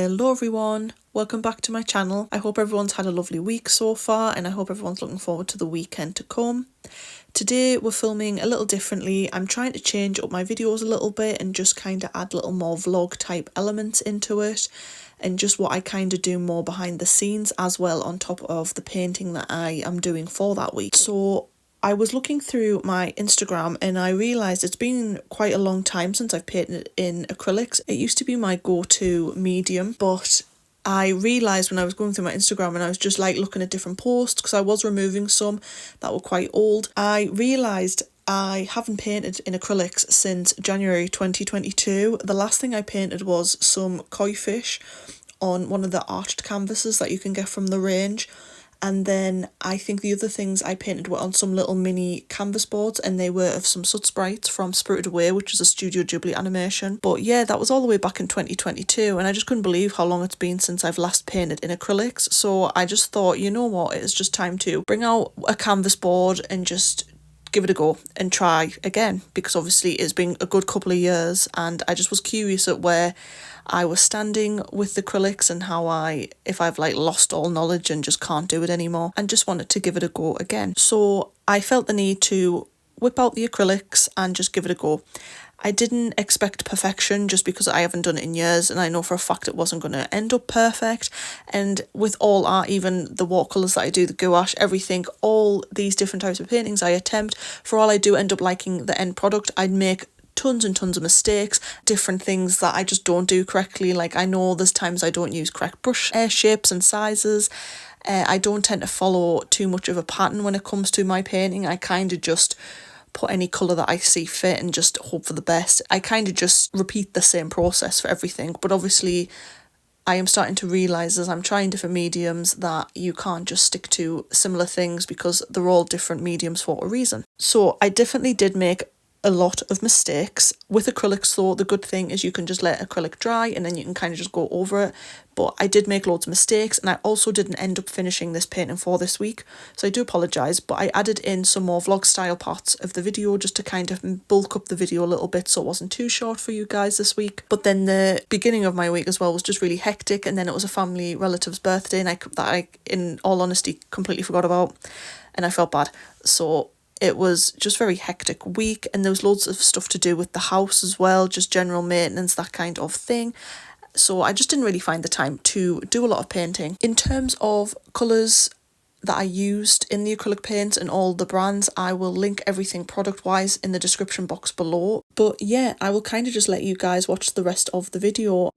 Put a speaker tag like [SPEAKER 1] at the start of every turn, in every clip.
[SPEAKER 1] Hello everyone, welcome back to my channel. I hope everyone's had a lovely week so far and I hope everyone's looking forward to the weekend to come. Today we're filming a little differently. I'm trying to change up my videos a little bit and just kind of add little more vlog type elements into it and just what I kind of do more behind the scenes as well on top of the painting that I am doing for that week. So I was looking through my Instagram and I realised it's been quite a long time since I've painted in acrylics. It used to be my go-to medium, but I realised when I was going through my Instagram and I was just like looking at different posts because I was removing some that were quite old. I realised I haven't painted in acrylics since January 2022. The last thing I painted was some koi fish on one of the arched canvases that you can get from the range. And then I think the other things I painted were on some little mini canvas boards and they were of some soot sprites from Spirited Away, which is a Studio Ghibli animation. But yeah, that was all the way back in 2022 and I just couldn't believe how long it's been since I've last painted in acrylics. So I just thought, you know what, it's just time to bring out a canvas board and just give it a go and try again, because obviously it's been a good couple of years and I just was curious at where I was standing with the acrylics and if I've like lost all knowledge and just can't do it anymore, and just wanted to give it a go again. So I felt the need to whip out the acrylics and just give it a go. I didn't expect perfection just because I haven't done it in years and I know for a fact it wasn't going to end up perfect. And with all art, even the watercolours that I do, the gouache, everything, all these different types of paintings I attempt, for all I do end up liking the end product. I'd make tons and tons of mistakes, different things that I just don't do correctly. Like I know there's times I don't use correct brush shapes and sizes. I don't tend to follow too much of a pattern when it comes to my painting. I kind of just put any colour that I see fit and just hope for the best. I kind of just repeat the same process for everything, but obviously I am starting to realise as I'm trying different mediums that you can't just stick to similar things because they're all different mediums for a reason. So I definitely did make a lot of mistakes. With acrylics though, the good thing is you can just let acrylic dry and then you can kind of just go over it. But I did make loads of mistakes and I also didn't end up finishing this painting for this week. So I do apologise, but I added in some more vlog style parts of the video just to kind of bulk up the video a little bit so it wasn't too short for you guys this week. But then the beginning of my week as well was just really hectic, and then it was a family relative's birthday and that I in all honesty completely forgot about and I felt bad. So it was just very hectic week and there was loads of stuff to do with the house as well, just general maintenance, that kind of thing. So I just didn't really find the time to do a lot of painting. In terms of colours that I used in the acrylic paints and all the brands, I will link everything product wise in the description box below. But yeah, I will kind of just let you guys watch the rest of the video.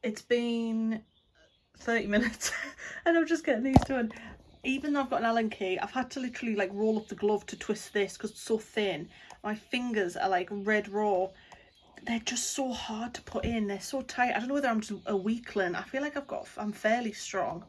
[SPEAKER 1] It's been 30 minutes and I'm just getting these done. Even though I've got an Allen key, I've had to literally like roll up the glove to twist this because it's so thin. My fingers are like red raw. They're just so hard to put in. They're so tight. I don't know whether I'm just a weakling. I feel like I'm fairly strong.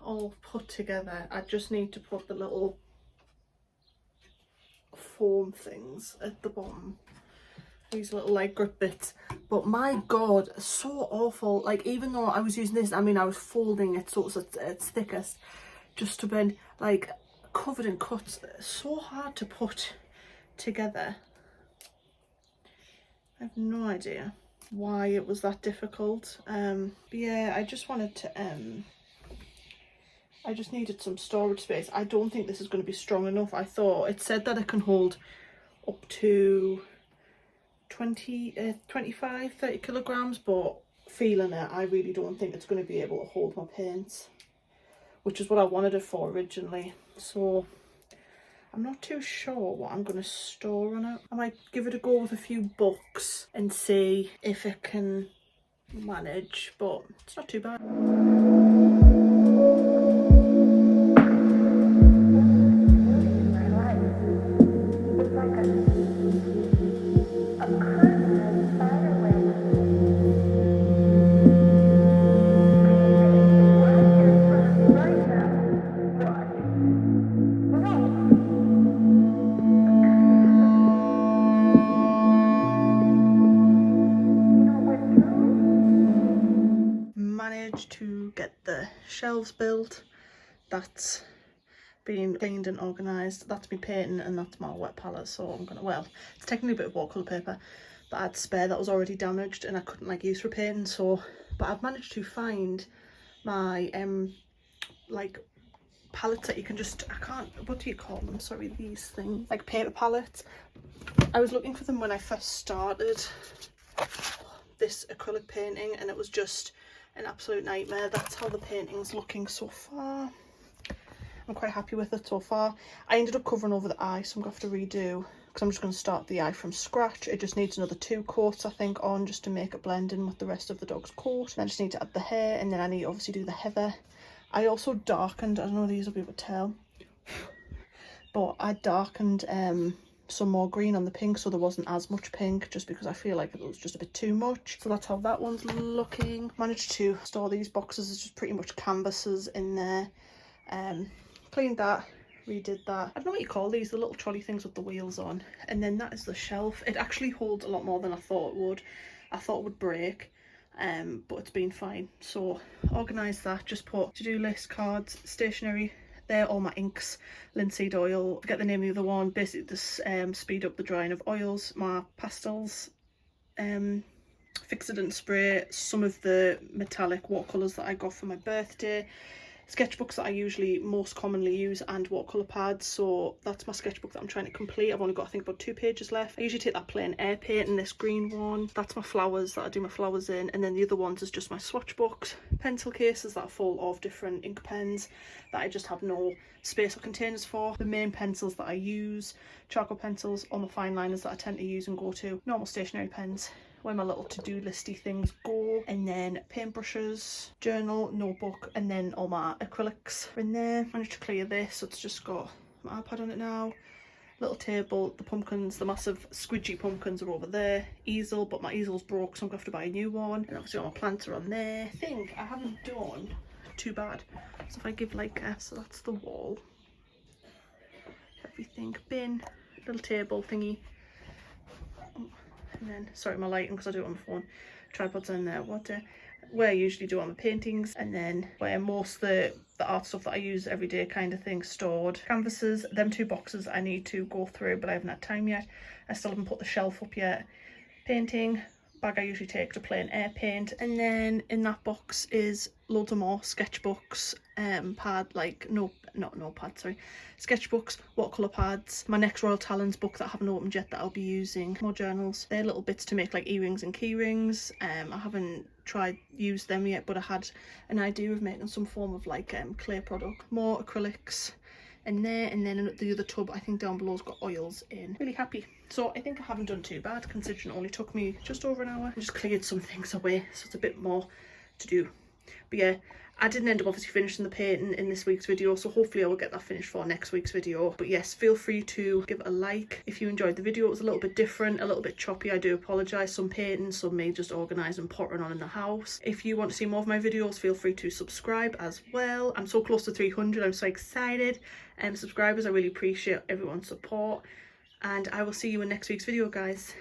[SPEAKER 1] All put together. I just need to put the little foam things at the bottom, these little like grip bits, but my god, so awful. Like, even though I was using this, I mean, I was folding it so it's at its thickest just to bend, like covered in cuts. So hard to put together. I have no idea why it was that difficult. But yeah, I just wanted to I just needed some storage space. I don't think this is going to be strong enough. I thought it said that it can hold up to 25, 30 kilograms, but feeling it, I really don't think it's going to be able to hold my paints, which is what I wanted it for originally. So I'm not too sure what I'm going to store on it. I might give it a go with a few books and see if it can manage, but it's not too bad. Managed to get the shelves built. That's been cleaned and organised. That's me painting and that's my wet palette, so I'm gonna, well, it's technically a bit of watercolour paper that I had spare that was already damaged and I couldn't like use for painting, so, but I've managed to find my like palettes that you can just, I can't, what do you call them, sorry, these things, like paper palettes. I was looking for them when I first started this acrylic painting and it was just an absolute nightmare. That's how the painting's looking so far. I'm quite happy with it so far. I ended up covering over the eye, so I'm going to have to redo, because I'm just going to start the eye from scratch. It just needs another 2 coats, I think, on, just to make it blend in with the rest of the dog's coat. And I just need to add the hair, and then I need to obviously do the heather. I also darkened, I don't know if these will be able to tell, but I darkened some more green on the pink, so there wasn't as much pink, just because I feel like it was just a bit too much. So that's how that one's looking. Managed to store these boxes, it's just pretty much canvases in there. Cleaned that, redid that. I don't know what you call these, the little trolley things with the wheels on. And then that is the shelf. It actually holds a lot more than I thought it would. I thought it would break, but it's been fine. So organised that, just put to-do list, cards, stationery. There, all my inks, linseed oil, forget the name of the other one, basically this speed up the drying of oils, my pastels, fixidant spray, some of the metallic watercolours that I got for my birthday, sketchbooks that I usually most commonly use, and watercolour pads. So that's my sketchbook that I'm trying to complete. I've only got, I think, about 2 pages left. I usually take that plain air paint and this green one. That's my flowers that I do my flowers in, and then the other ones is just my swatch books, pencil cases that are full of different ink pens that I just have no space or containers for. The main pencils that I use, charcoal pencils, all my fine liners that I tend to use and go to, normal stationery pens, where my little to-do listy things go, and then paintbrushes, journal, notebook, and then all my acrylics are in there. Managed to clear this, so it's just got my iPad on it now. Little table, the pumpkins, the massive squidgy pumpkins are over there. Easel, but my easel's broke, so I'm gonna have to buy a new one. And obviously all my plants are on there. I think I haven't done too bad. So if I give like a, so that's the wall. Everything, bin, little table thingy. And then, sorry, my lighting, because I do it on my phone, tripod's in there, where I usually do all my paintings, and then where most the art stuff that I use every day kind of thing stored. Canvases, them 2 boxes I need to go through, but I haven't had time yet. I still haven't put the shelf up yet. Painting, bag I usually take to plain air paint, and then in that box is loads of more sketchbooks, sketchbooks, watercolour pads, my next Royal Talons book that I haven't opened yet that I'll be using, more journals. They're little bits to make like earrings and key rings. I haven't used them yet, but I had an idea of making some form of like clay product. More acrylics in there, and then in the other tub I think down below's got oils in. Really happy. So I think I haven't done too bad, considering it only took me just over an hour. I just cleared some things away, so it's a bit more to do. But yeah, I didn't end up obviously finishing the painting in this week's video, so hopefully I will get that finished for next week's video. But yes, feel free to give it a like if you enjoyed the video. It was a little bit different, a little bit choppy, I do apologise. Some painting, some me just organising and pottering on in the house. If you want to see more of my videos, feel free to subscribe as well. I'm so close to 300, I'm so excited. Subscribers, I really appreciate everyone's support, and I will see you in next week's video, guys.